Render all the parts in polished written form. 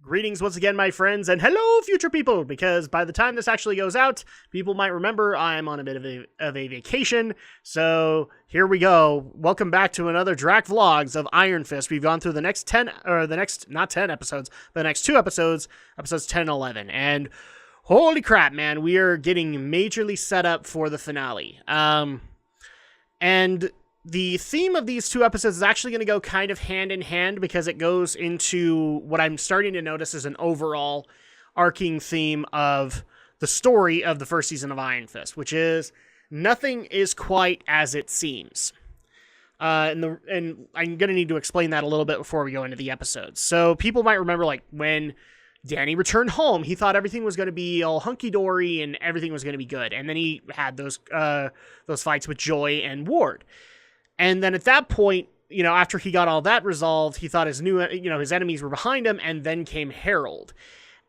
Greetings once again, my friends, and hello, future people, because by the time this actually goes out, people might remember I'm on a bit of a vacation, so here we go. Welcome back to another Drak Vlogs of Iron Fist. We've gone through the next 10, or the next, not 10 episodes, but the next 2 episodes, episodes 10 and 11, and holy crap, man, we are getting majorly set up for the finale. And the theme of these 2 episodes is actually going to go kind of hand in hand because it goes into what I'm starting to notice is an overall arcing theme of the story of the first season of Iron Fist, which is nothing is quite as it seems. And I'm going to need to explain that a little bit before we go into the episodes. So people might remember, like, when Danny returned home, he thought everything was going to be all hunky-dory and everything was going to be good. And then he had those fights with Joy and Ward. And then at that point, after he got all that resolved, he thought his enemies were behind him, and then came Harold.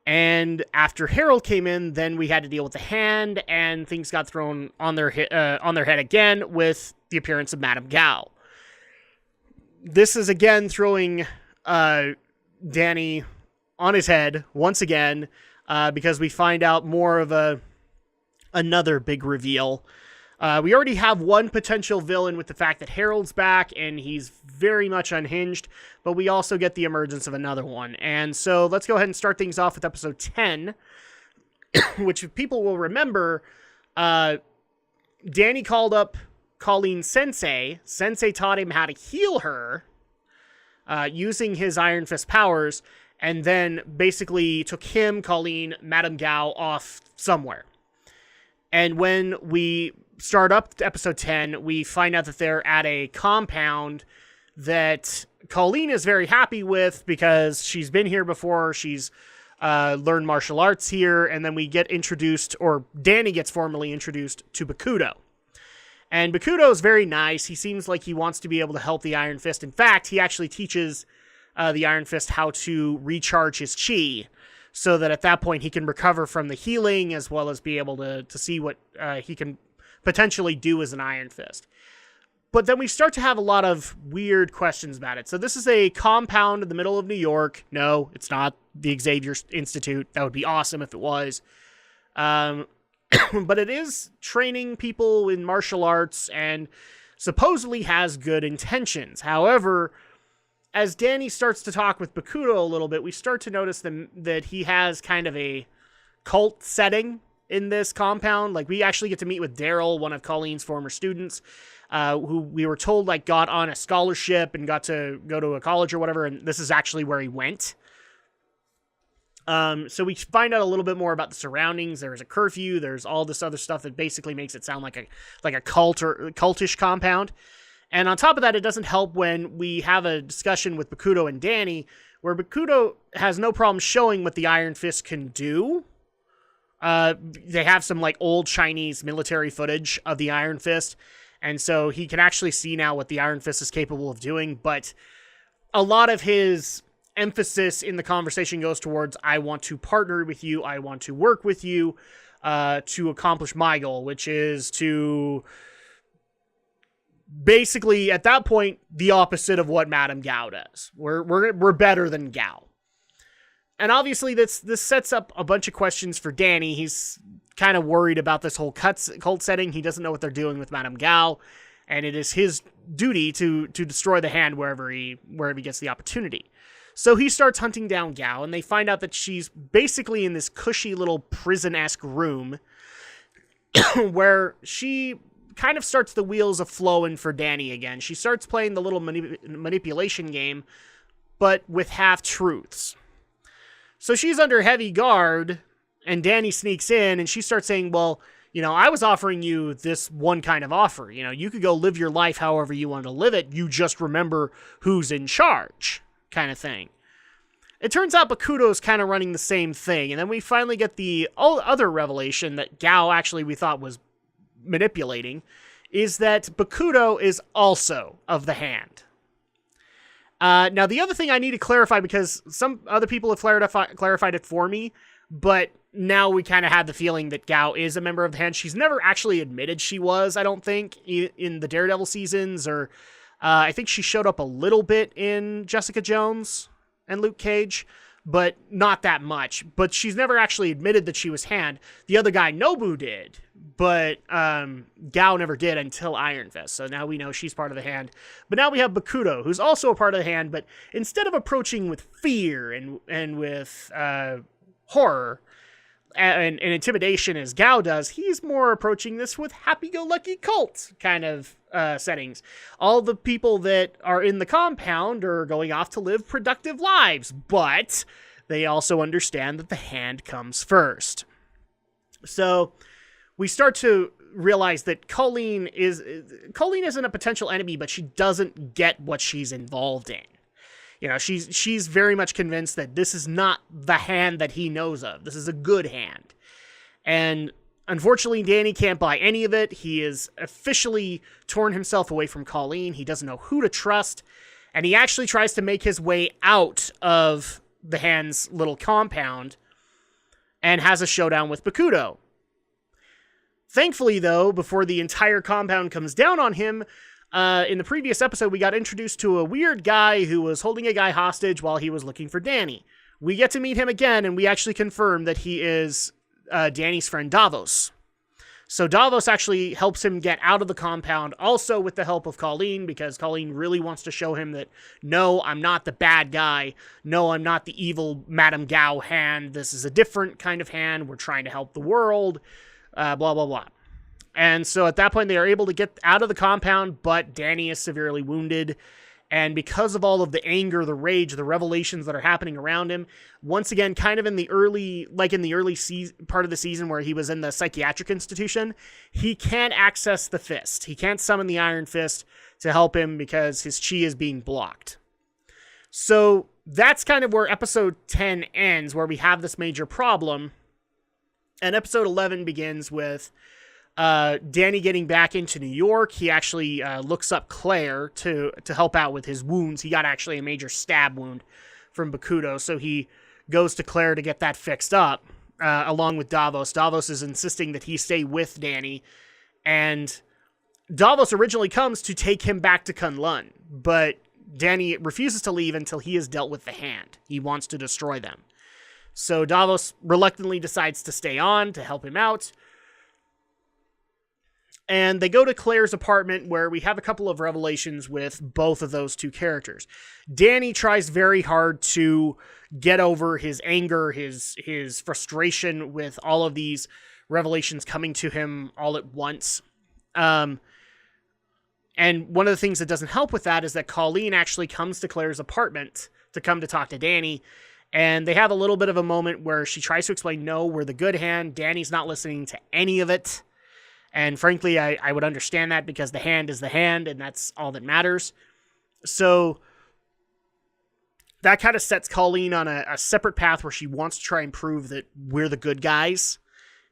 And after Harold came in, then we had to deal with the Hand, and things got thrown on their head again with the appearance of Madame Gao. This is again throwing Danny on his head once again, because we find out more of another big reveal. We already have one potential villain with the fact that Harold's back and he's very much unhinged, but we also get the emergence of another one. And so let's go ahead and start things off with episode 10, which if people will remember, Danny called up Colleen Sensei. Sensei taught him how to heal her using his Iron Fist powers, and then basically took him, Colleen, Madame Gao off somewhere. And when we start up episode 10, we find out that they're at a compound that Colleen is very happy with because she's been here before. She's learned martial arts here. And then we get introduced, or Danny gets formally introduced to Bakudo. And Bakudo is very nice. He seems like he wants to be able to help the Iron Fist. In fact, he actually teaches the Iron Fist how to recharge his chi, so that at that point he can recover from the healing as well as be able to see what he can potentially do as an Iron Fist. But then we start to have a lot of weird questions about it. So this is a compound in the middle of New York. No, it's not the Xavier Institute. That would be awesome if it was. But it is training people in martial arts and supposedly has good intentions. However, as Danny starts to talk with Bakudo a little bit, we start to notice that he has kind of a cult setting in this compound. Like, we actually get to meet with Daryl, one of Colleen's former students, who we were told, like, got on a scholarship and got to go to a college or whatever, and this is actually where he went. So we find out a little bit more about the surroundings. There's a curfew. There's all this other stuff that basically makes it sound like a cult or cultish compound. And on top of that, it doesn't help when we have a discussion with Bakudo and Danny, where Bakudo has no problem showing what the Iron Fist can do. They have some, like, old Chinese military footage of the Iron Fist, and so he can actually see now what the Iron Fist is capable of doing, but a lot of his emphasis in the conversation goes towards, I want to partner with you, I want to work with you, to accomplish my goal, which is to basically, at that point, the opposite of what Madame Gao does. We're better than Gao. And obviously, this sets up a bunch of questions for Danny. He's kind of worried about this whole cult setting. He doesn't know what they're doing with Madame Gao, and it is his duty to destroy the Hand wherever he gets the opportunity. So he starts hunting down Gao, and they find out that she's basically in this cushy little prison-esque room where she kind of starts the wheels of flowing for Danny again. She starts playing the little manipulation game, but with half-truths. So she's under heavy guard, and Danny sneaks in, and she starts saying, well, I was offering you this one kind of offer. You could go live your life however you want to live it. You just remember who's in charge, kind of thing. It turns out Bakudo's kind of running the same thing, and then we finally get the other revelation that Gao actually we thought was manipulating, is that Bakudo is also of the Hand. Now, the other thing I need to clarify, because some other people have clarified it for me, but now we kind of have the feeling that Gao is a member of the Hand. She's never actually admitted she was, I don't think, in the Daredevil seasons, or I think she showed up a little bit in Jessica Jones and Luke Cage, but not that much. But she's never actually admitted that she was hand. The other guy, Nobu, did, but Gao never did until Iron Fist. So now we know she's part of the hand. But now we have Bakuto, who's also a part of the hand, but instead of approaching with fear and with horror and intimidation as Gao does, he's more approaching this with happy-go-lucky cult kind of settings. All the people that are in the compound are going off to live productive lives, but they also understand that the hand comes first. So we start to realize that Colleen isn't a potential enemy, but she doesn't get what she's involved in. You know, she's very much convinced that this is not the hand that he knows of. This is a good hand. And unfortunately, Danny can't buy any of it. He has officially torn himself away from Colleen. He doesn't know who to trust. And he actually tries to make his way out of the hand's little compound and has a showdown with Bakuto. Thankfully, though, before the entire compound comes down on him, in the previous episode, we got introduced to a weird guy who was holding a guy hostage while he was looking for Danny. We get to meet him again, and we actually confirm that he is Danny's friend Davos. So Davos actually helps him get out of the compound, also with the help of Colleen, because Colleen really wants to show him that, no, I'm not the bad guy. No, I'm not the evil Madame Gao hand. This is a different kind of hand. We're trying to help the world. Blah, blah, blah. And so at that point, they are able to get out of the compound, but Danny is severely wounded. And because of all of the anger, the rage, the revelations that are happening around him, once again, kind of in the early part of the season where he was in the psychiatric institution, he can't access the fist. He can't summon the Iron Fist to help him because his chi is being blocked. So that's kind of where episode 10 ends, where we have this major problem. And episode 11 begins with Danny getting back into New York. He actually looks up Claire to help out with his wounds. He got actually a major stab wound from Bakuto, so he goes to Claire to get that fixed up, along with Davos. Davos is insisting that he stay with Danny, and Davos originally comes to take him back to Kunlun, but Danny refuses to leave until he has dealt with the hand. He wants to destroy them. So Davos reluctantly decides to stay on to help him out. And they go to Claire's apartment, where we have a couple of revelations with both of those two characters. Danny tries very hard to get over his anger, his frustration with all of these revelations coming to him all at once. And one of the things that doesn't help with that is that Colleen actually comes to Claire's apartment to come to talk to Danny. And they have a little bit of a moment where she tries to explain, no, we're the good hand. Danny's not listening to any of it. And frankly, I would understand that, because the hand is the hand, and that's all that matters. So that kind of sets Colleen on a separate path where she wants to try and prove that we're the good guys.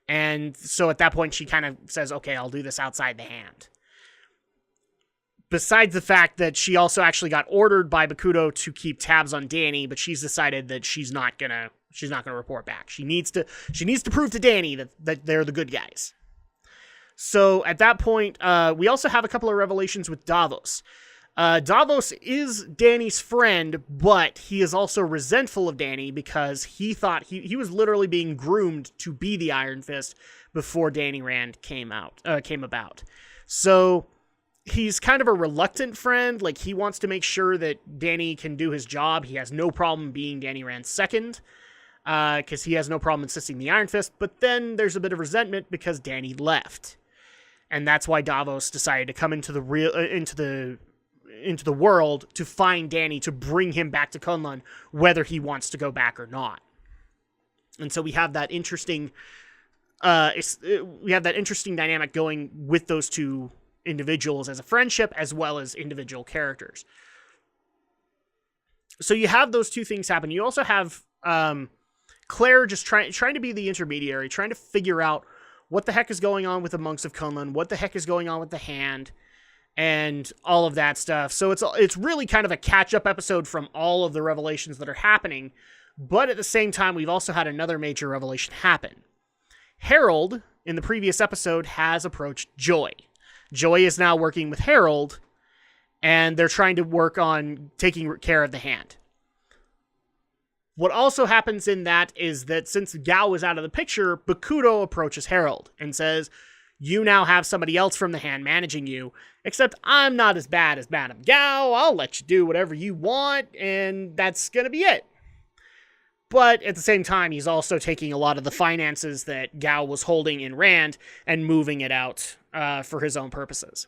And so at that point, she kind of says, okay, I'll do this outside the hand. Besides the fact that she also actually got ordered by Bakuto to keep tabs on Danny, but she's decided that she's not gonna report back. She needs to prove to Danny that they're the good guys. So at that point, we also have a couple of revelations with Davos. Davos is Danny's friend, but he is also resentful of Danny because he thought he was literally being groomed to be the Iron Fist before Danny Rand came about. So he's kind of a reluctant friend. Like, he wants to make sure that Danny can do his job. He has no problem being Danny Rand's second, because he has no problem insisting the Iron Fist. But then there's a bit of resentment because Danny left. And that's why Davos decided to come into the world to find Danny, to bring him back to Kunlun, whether he wants to go back or not. And so we have that interesting dynamic going with those two individuals as a friendship, as well as individual characters. So you have those two things happen. You also have Claire just trying to be the intermediary, trying to figure out what the heck is going on with the monks of Kunlun, what the heck is going on with the hand, and all of that stuff. So it's really kind of a catch-up episode from all of the revelations that are happening, but at the same time, we've also had another major revelation happen. Harold, in the previous episode, has approached Joy. Joy is now working with Harold, and they're trying to work on taking care of the hand. What also happens in that is that since Gao is out of the picture, Bakudo approaches Harold and says, you now have somebody else from the hand managing you, except I'm not as bad as Madame Gao. I'll let you do whatever you want, and that's going to be it. But at the same time, he's also taking a lot of the finances that Gao was holding in Rand and moving it out for his own purposes.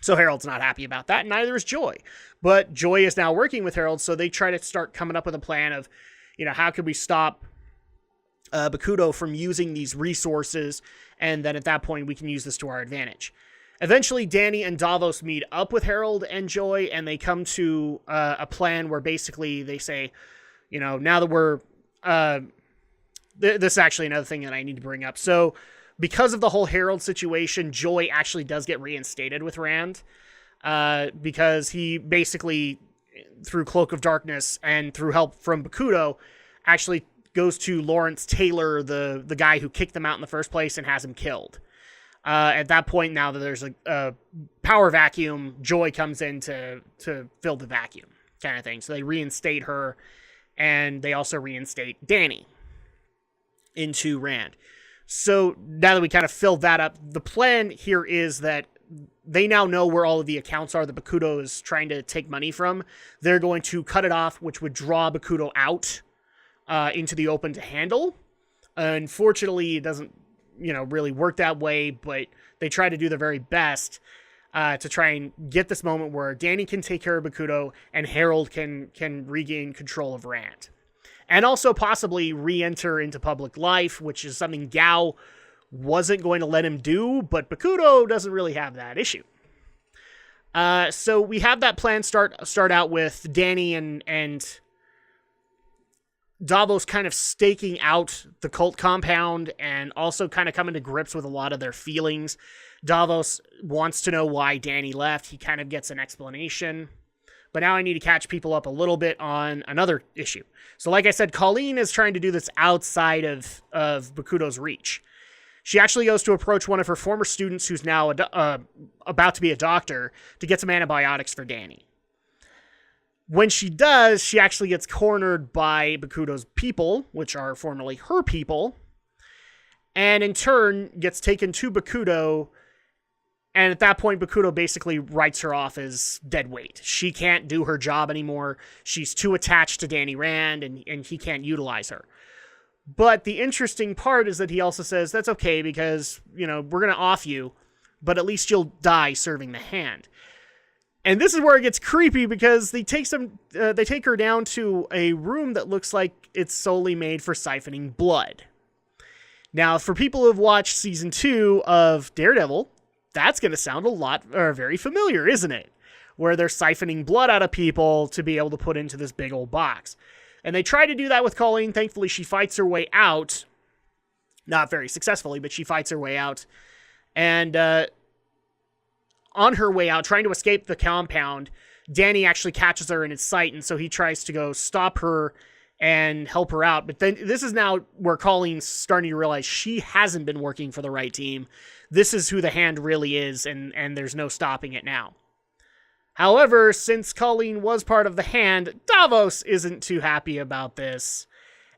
So Harold's not happy about that, and neither is Joy. But Joy is now working with Harold, so they try to start coming up with a plan of, how could we stop Bakudo from using these resources, and then at that point we can use this to our advantage. Eventually, Danny and Davos meet up with Harold and Joy, and they come to a plan where basically they say, now that we're... this is actually another thing that I need to bring up. So, because of the whole Harold situation, Joy actually does get reinstated with Rand, because he basically, through Cloak of Darkness and through help from Bakudo, actually goes to Lawrence Taylor, the guy who kicked them out in the first place, and has him killed. At that point, now that there's a power vacuum, Joy comes in to fill the vacuum, kind of thing. So they reinstate her, and they also reinstate Danny into Rand. So now that we kind of filled that up, the plan here is that they now know where all of the accounts are that Bakudo is trying to take money from. They're going to cut it off, which would draw Bakudo out into the open to handle. Unfortunately, it doesn't, really work that way, but they try to do their very best to try and get this moment where Danny can take care of Bakudo and Harold can regain control of Rand. And also possibly re-enter into public life, which is something Gao wasn't going to let him do, but Bakudo doesn't really have that issue. So we have that plan start out with Danny and Davos kind of staking out the cult compound and also kind of coming to grips with a lot of their feelings. Davos wants to know why Danny left. He kind of gets an explanation. But now I need to catch people up a little bit on another issue. So like I said, Colleen is trying to do this outside of Bakudo's reach. She actually goes to approach one of her former students who's now about to be a doctor to get some antibiotics for Danny. When she does, she actually gets cornered by Bakudo's people, which are formerly her people, and in turn gets taken to Bakudo. And at that point, Bakudo basically writes her off as dead weight. She can't do her job anymore. She's too attached to Danny Rand, and he can't utilize her. But the interesting part is that he also says, that's okay, because, we're going to off you, but at least you'll die serving the hand. And this is where it gets creepy, because they take her down to a room that looks like it's solely made for siphoning blood. Now, for people who have watched season 2 of Daredevil, that's going to sound very familiar, isn't it? Where they're siphoning blood out of people to be able to put into this big old box. And they try to do that with Colleen. Thankfully, she fights her way out. Not very successfully, but she fights her way out. And on her way out, trying to escape the compound, Danny actually catches her in his sight, and so he tries to go stop her and help her out. But then this is now where Colleen's starting to realize she hasn't been working for the right team. This is who the hand really is, and there's no stopping it now. However, since Colleen was part of the hand, Davos isn't too happy about this,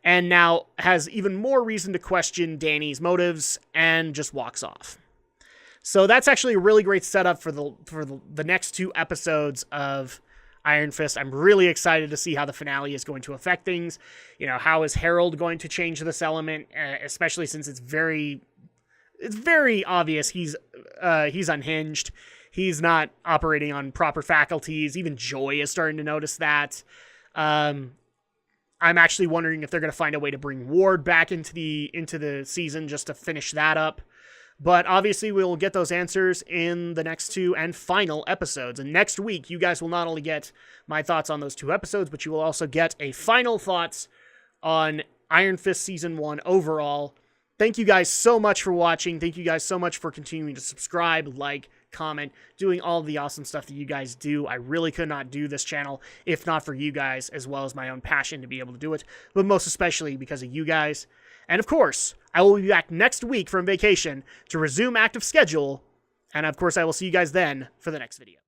and now has even more reason to question Danny's motives, and just walks off. So that's actually a really great setup for the next 2 episodes of Iron Fist. I'm really excited to see how the finale is going to affect things. How is Harold going to change this element, especially since it's very obvious he's unhinged. He's not operating on proper faculties. Even Joy is starting to notice that. I'm actually wondering if they're going to find a way to bring Ward back into the season just to finish that up. But obviously, we will get those answers in the next 2 and final episodes. And next week, you guys will not only get my thoughts on those 2 episodes, but you will also get a final thoughts on Iron Fist Season 1 overall. Thank you guys so much for watching. Thank you guys so much for continuing to subscribe, like, comment, doing all of the awesome stuff that you guys do. I really could not do this channel if not for you guys, as well as my own passion to be able to do it, but most especially because of you guys. And of course, I will be back next week from vacation to resume active schedule, and of course I will see you guys then for the next video.